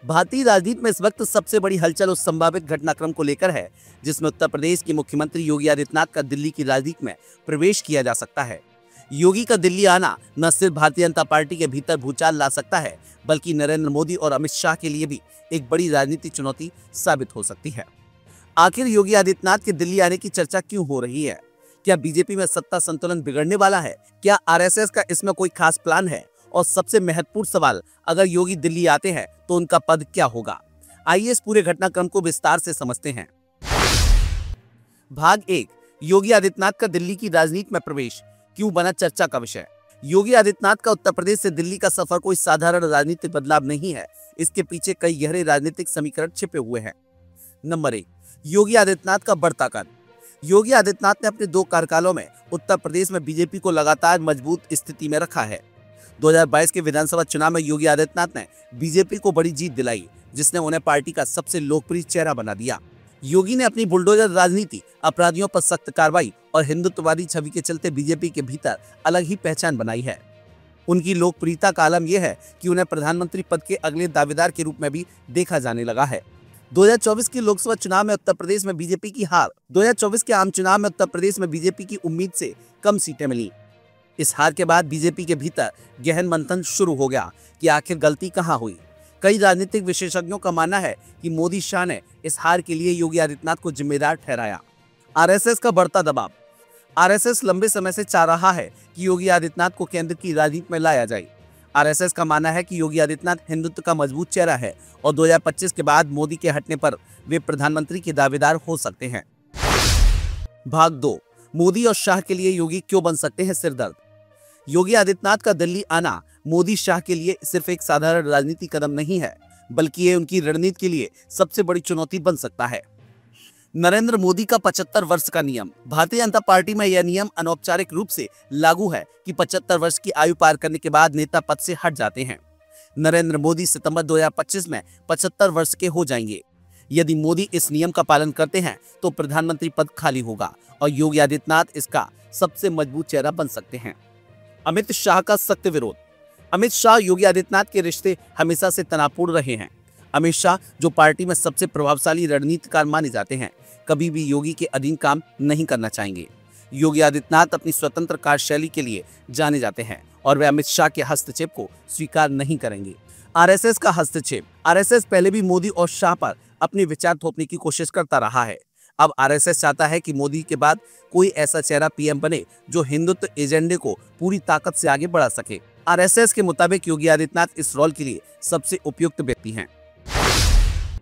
भारतीय राजनीति में इस वक्त सबसे बड़ी हलचल उस संभावित घटनाक्रम को लेकर है जिसमें उत्तर प्रदेश के मुख्यमंत्री योगी आदित्यनाथ का दिल्ली की राजनीति में प्रवेश किया जा सकता है। योगी का दिल्ली आना न सिर्फ भारतीय जनता पार्टी के भीतर भूचाल ला सकता है, बल्कि नरेंद्र मोदी और अमित शाह के लिए भी एक बड़ी राजनीतिक चुनौती साबित हो सकती है। आखिर योगी आदित्यनाथ के दिल्ली आने की चर्चा क्यों हो रही है? क्या बीजेपी में सत्ता संतुलन बिगड़ने वाला है? क्या आरएसएस का इसमें कोई खास प्लान है? और सबसे महत्वपूर्ण सवाल, अगर योगी दिल्ली आते हैं तो उनका पद क्या होगा? आइए इस पूरे घटनाक्रम को विस्तार से समझते हैं। भाग 1, योगी आदित्यनाथ का दिल्ली की राजनीति में प्रवेश क्यों बना चर्चा का विषय। योगी आदित्यनाथ का उत्तर प्रदेश से दिल्ली का सफर कोई साधारण राजनीतिक बदलाव नहीं है, इसके पीछे कई गहरे राजनीतिक समीकरण छिपे हुए हैं। नंबर 1, योगी आदित्यनाथ का बढ़ता कद। योगी आदित्यनाथ ने अपने 2 कार्यकालों में उत्तर प्रदेश में बीजेपी को लगातार मजबूत स्थिति में रखा है। 2022 के विधानसभा चुनाव में योगी आदित्यनाथ ने बीजेपी को बड़ी जीत दिलाई, जिसने उन्हें पार्टी का सबसे लोकप्रिय चेहरा बना दिया। योगी ने अपनी बुलडोजर राजनीति, अपराधियों पर सख्त कार्रवाई और हिंदुत्ववादी छवि के चलते बीजेपी के भीतर अलग ही पहचान बनाई है। उनकी लोकप्रियता का आलम यह है कि उन्हें प्रधानमंत्री पद के अगले दावेदार के रूप में भी देखा जाने लगा है। 2024 के लोकसभा चुनाव में उत्तर प्रदेश में बीजेपी की हार। 2024 के आम चुनाव में उत्तर प्रदेश में बीजेपी की उम्मीद से कम सीटें मिली। इस हार के बाद बीजेपी के भीतर गहन मंथन शुरू हो गया कि आखिर गलती कहां हुई। कई राजनीतिक विशेषज्ञों का मानना है कि मोदी शाह ने इस हार के लिए योगी आदित्यनाथ को जिम्मेदार ठहराया। आरएसएस का बढ़ता दबाव। आरएसएस लंबे समय से चाह रहा है कि योगी आदित्यनाथ को केंद्र की राजनीति में लाया जाए। आरएसएस का मानना है कि योगी आदित्यनाथ हिंदुत्व का मजबूत चेहरा है और 2025 के बाद मोदी के हटने पर वे प्रधानमंत्री के दावेदार हो सकते हैं। भाग 2, मोदी और शाह के लिए योगी क्यों बन सकते हैं सिरदर्द। योगी आदित्यनाथ का दिल्ली आना मोदी शाह के लिए सिर्फ एक साधारण राजनीतिक कदम नहीं है, बल्कि ये उनकी रणनीति के लिए सबसे बड़ी चुनौती बन सकता है। नरेंद्र मोदी का 75 वर्ष का नियम। भारतीय जनता पार्टी में यह नियम अनौपचारिक रूप से लागू है कि 75 वर्ष की आयु पार करने के बाद नेता पद से हट जाते हैं। नरेंद्र मोदी सितंबर 2025 में 75 वर्ष के हो जाएंगे। यदि मोदी इस नियम का पालन करते हैं तो प्रधानमंत्री पद खाली होगा और योगी आदित्यनाथ इसका सबसे मजबूत चेहरा बन सकते हैं। अमित शाह का सख्त विरोध। अमित शाह योगी आदित्यनाथ के रिश्ते हमेशा से तनावपूर्ण रहे हैं। अमित शाह, जो पार्टी में सबसे प्रभावशाली रणनीतिकार माने जाते हैं, कभी भी योगी के अधीन काम नहीं करना चाहेंगे। योगी आदित्यनाथ अपनी स्वतंत्र कार्यशैली के लिए जाने जाते हैं और वे अमित शाह के हस्तक्षेप को स्वीकार नहीं करेंगे। आरएसएस का हस्तक्षेप। आरएसएस पहले भी मोदी और शाह पर अपने विचार थोपने की कोशिश करता रहा है। अब आरएसएस चाहता है कि मोदी के बाद कोई ऐसा चेहरा पीएम बने जो हिंदुत्व एजेंडे को पूरी ताकत से आगे बढ़ा सके। आरएसएस के मुताबिक योगी आदित्यनाथ इस रोल के लिए सबसे उपयुक्त व्यक्ति हैं।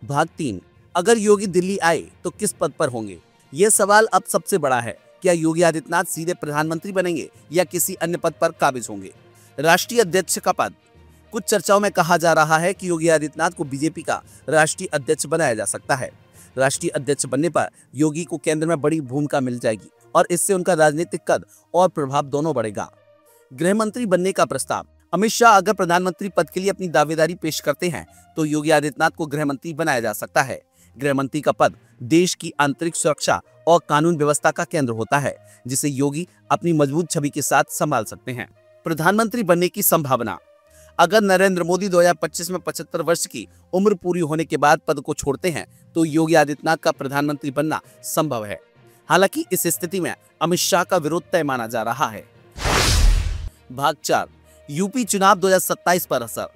भाग 3, अगर योगी दिल्ली आए तो किस पद पर होंगे। यह सवाल अब सबसे बड़ा है। क्या योगी आदित्यनाथ सीधे प्रधानमंत्री बनेंगे या किसी अन्य पद पर काबिज होंगे। राष्ट्रीय अध्यक्ष का पद। कुछ चर्चाओं में कहा जा रहा है कि योगी आदित्यनाथ को बीजेपी का राष्ट्रीय अध्यक्ष बनाया जा सकता है। राष्ट्रीय अध्यक्ष बनने पर योगी को केंद्र में बड़ी भूमिका मिल जाएगी और इससे उनका राजनीतिक कद और प्रभाव दोनों बढ़ेगा। गृह मंत्री बनने का प्रस्ताव। अमित शाह अगर प्रधानमंत्री पद के लिए अपनी दावेदारी पेश करते हैं तो योगी आदित्यनाथ को गृह मंत्री बनाया जा सकता है। गृह मंत्री का पद देश की आंतरिक सुरक्षा और कानून व्यवस्था का केंद्र होता है, जिसे योगी अपनी मजबूत छवि के साथ संभाल सकते हैं। प्रधानमंत्री बनने की संभावना। अगर नरेंद्र मोदी 2025 में 75 वर्ष की उम्र पूरी होने के बाद पद को छोड़ते हैं तो योगी आदित्यनाथ का प्रधानमंत्री बनना संभव है। हालांकि इस स्थिति में अमित शाह का विरोध तय माना जा रहा है। भाग 4, यूपी चुनाव 2027 पर असर।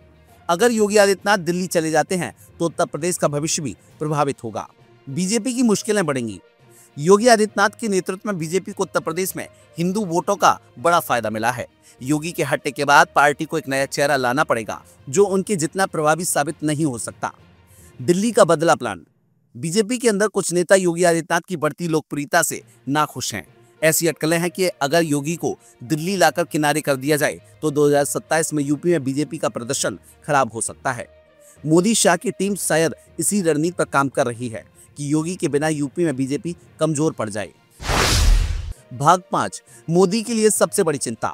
अगर योगी आदित्यनाथ दिल्ली चले जाते हैं तो उत्तर प्रदेश का भविष्य भी प्रभावित होगा। बीजेपी की मुश्किलें बढ़ेंगी। योगी आदित्यनाथ के नेतृत्व में बीजेपी को उत्तर प्रदेश में हिंदू वोटों का बड़ा फायदा मिला है। योगी के हटने के बाद पार्टी को एक नया चेहरा लाना पड़ेगा जो उनके जितना प्रभावी साबित नहीं हो सकता। दिल्ली का बदला प्लान। बीजेपी के अंदर कुछ नेता योगी आदित्यनाथ की बढ़ती लोकप्रियता से नाखुश हैं। ऐसी अटकलें हैं कि अगर योगी को दिल्ली लाकर किनारे कर दिया जाए तो 2027 में यूपी में बीजेपी का प्रदर्शन खराब हो सकता है। मोदी शाह की टीम शायद इसी रणनीति पर काम कर रही है कि योगी के बिना यूपी में बीजेपी कमजोर पड़ जाए। भाग 5, मोदी के लिए सबसे बड़ी चिंता।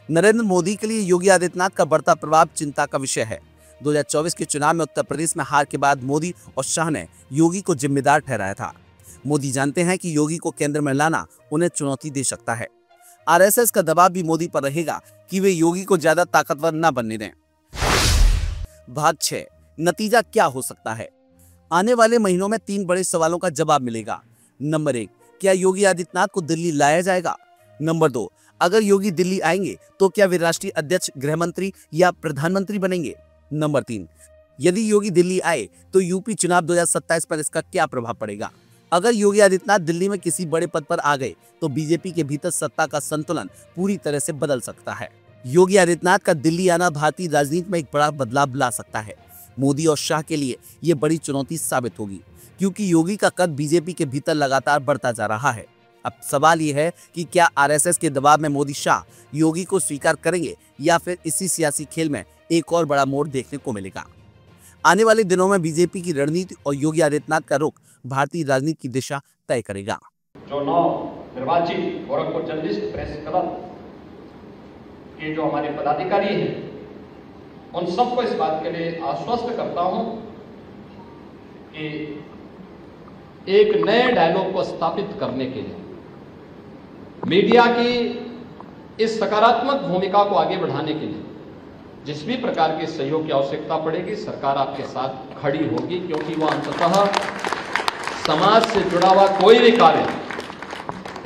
नरेंद्र मोदी के लिए योगी आदित्यनाथ का बढ़ता प्रभाव चिंता का विषय है। 2024 के चुनाव में उत्तर प्रदेश में हार के बाद मोदी और शाह ने योगी को जिम्मेदार ठहराया था। मोदी जानते हैं कि योगी को केंद्र में लाना उन्हें चुनौती दे सकता है। आरएसएस का दबाव भी मोदी पर रहेगा कि वे योगी को ज्यादा ताकतवर न बनने दें। भाग 6, नतीजा क्या हो सकता है? आने वाले महीनों में 3 बड़े सवालों का जवाब मिलेगा। नंबर 1, क्या योगी आदित्यनाथ को दिल्ली लाया जाएगा? नंबर 2, अगर योगी दिल्ली आएंगे तो क्या वे राष्ट्रीय अध्यक्ष, गृह मंत्री या प्रधानमंत्री बनेंगे? नंबर 3, यदि योगी दिल्ली आए तो यूपी चुनाव 2027 पर इसका क्या प्रभाव पड़ेगा? अगर योगी आदित्यनाथ दिल्ली में किसी बड़े पद पर आ गए तो बीजेपी के भीतर सत्ता का संतुलन पूरी तरह से बदल सकता है। योगी आदित्यनाथ का दिल्ली आना भारतीय राजनीति में एक बड़ा बदलाव ला सकता है। मोदी और शाह के लिए ये बड़ी चुनौती साबित होगी, क्योंकि योगी का कद बीजेपी के भीतर लगातार बढ़ता जा रहा है। अब सवाल ये है कि क्या आरएसएस के दबाव में मोदी शाह योगी को स्वीकार करेंगे या फिर इसी सियासी खेल में एक और बड़ा मोड़ देखने को मिलेगा। आने वाले दिनों में बीजेपी की रणनीति और योगी आदित्यनाथ का रुख भारतीय राजनीति की दिशा तय करेगा। जो 9 निर्वाचित गोरखपुर जर्नलिस्ट प्रेस क्लब के जो हमारे पदाधिकारी हैं, उन सबको इस बात के लिए आश्वस्त करता हूं कि एक नए डायलॉग को स्थापित करने के लिए मीडिया की इस सकारात्मक भूमिका को आगे बढ़ाने के लिए जिस भी प्रकार के सहयोग की आवश्यकता पड़ेगी, सरकार आपके साथ खड़ी होगी, क्योंकि वह अंततः समाज से जुड़ा हुआ कोई भी कार्य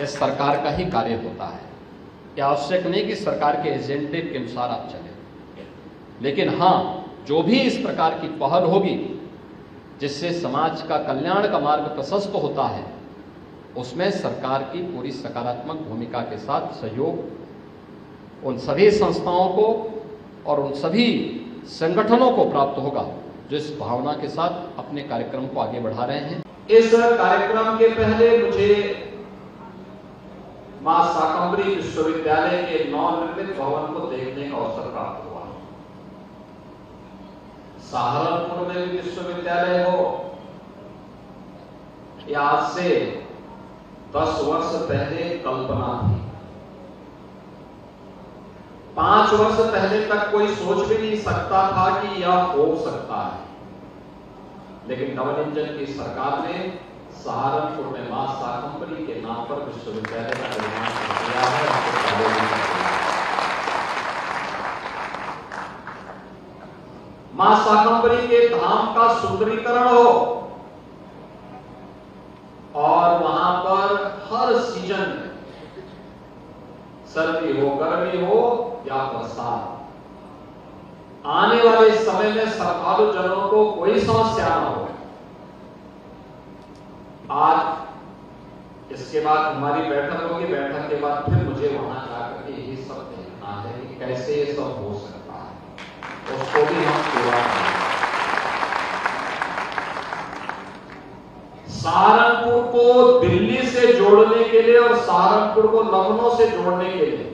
यह सरकार का ही कार्य होता है। यह आवश्यक नहीं कि सरकार के एजेंडे के अनुसार आप चलें, लेकिन हाँ, जो भी इस प्रकार की पहल होगी जिससे समाज का कल्याण का मार्ग प्रशस्त होता है, उसमें सरकार की पूरी सकारात्मक भूमिका के साथ सहयोग उन सभी संस्थाओं को और उन सभी संगठनों को प्राप्त होगा जो इस भावना के साथ अपने कार्यक्रम को आगे बढ़ा रहे हैं। इस कार्यक्रम के पहले मुझे मां शाकंभरी विश्वविद्यालय के नवनिर्मित भवन को देखने का अवसर प्राप्त हुआ। सहारनपुर में भी विश्वविद्यालय हो, यह आज से 10 वर्ष पहले कल्पना थी। 5 वर्ष पहले तक कोई सोच भी नहीं सकता था कि यह हो सकता है, लेकिन नवल इंजन की सरकार ने सहारनपुर में मां शाकंभरी के नाम पर विश्वविद्यालय का निर्माण कर दिया है। मां शाकंभरी के धाम का सुंदरीकरण हो और वहां पर हर सीजन में, सर्दी हो, गर्मी हो या बरसात, आने वाले समय में श्रद्धालु जनों को कोई समस्या न हो। आज इसके बाद हमारी बैठक होगी, बैठक के बाद फिर मुझे वहां जाकर के यही सब देखना है कि कैसे ये सब हो सकता है, उसको भी हम पूरा करें। सहारनपुर को दिल्ली से जोड़ने के लिए और सहारनपुर को लखनऊ से जोड़ने के लिए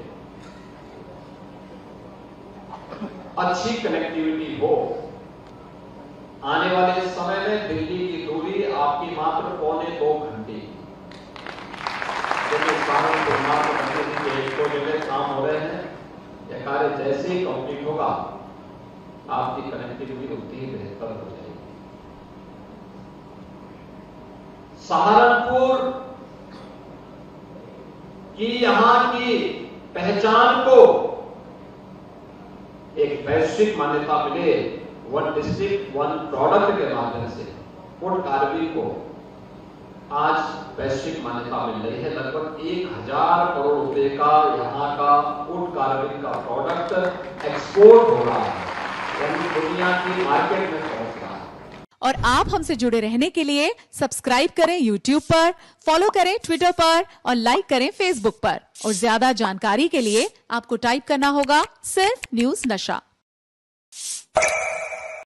अच्छी कनेक्टिविटी हो। आने वाले समय में दिल्ली की दूरी आपकी मात्र 1.25 घंटे की, लेकिन सहारनपुर मात्र घंटे के 1-2 जगह काम हो रहे हैं। यह कार्य जैसे ही कंप्लीट होगा, आपकी कनेक्टिविटी उतनी ही बेहतर हो जाएगी। सहारनपुर की यहां की पहचान को एक वैश्विक मान्यता मिले, 1 डिस्ट्रिक्ट 1 प्रोडक्ट के माध्यम से फूड कार्बिंग को आज वैश्विक मान्यता मिल रही है। लगभग 1000 करोड़ रुपए का यहां का फूड कार्बिंग का प्रोडक्ट एक्सपोर्ट हो रहा है, यानी दुनिया की मार्केट में पहुंच रहा है। और आप हमसे जुड़े रहने के लिए सब्सक्राइब करें YouTube पर, फॉलो करें Twitter पर और लाइक करें Facebook पर। और ज्यादा जानकारी के लिए आपको टाइप करना होगा सिर्फ न्यूज़ नशा।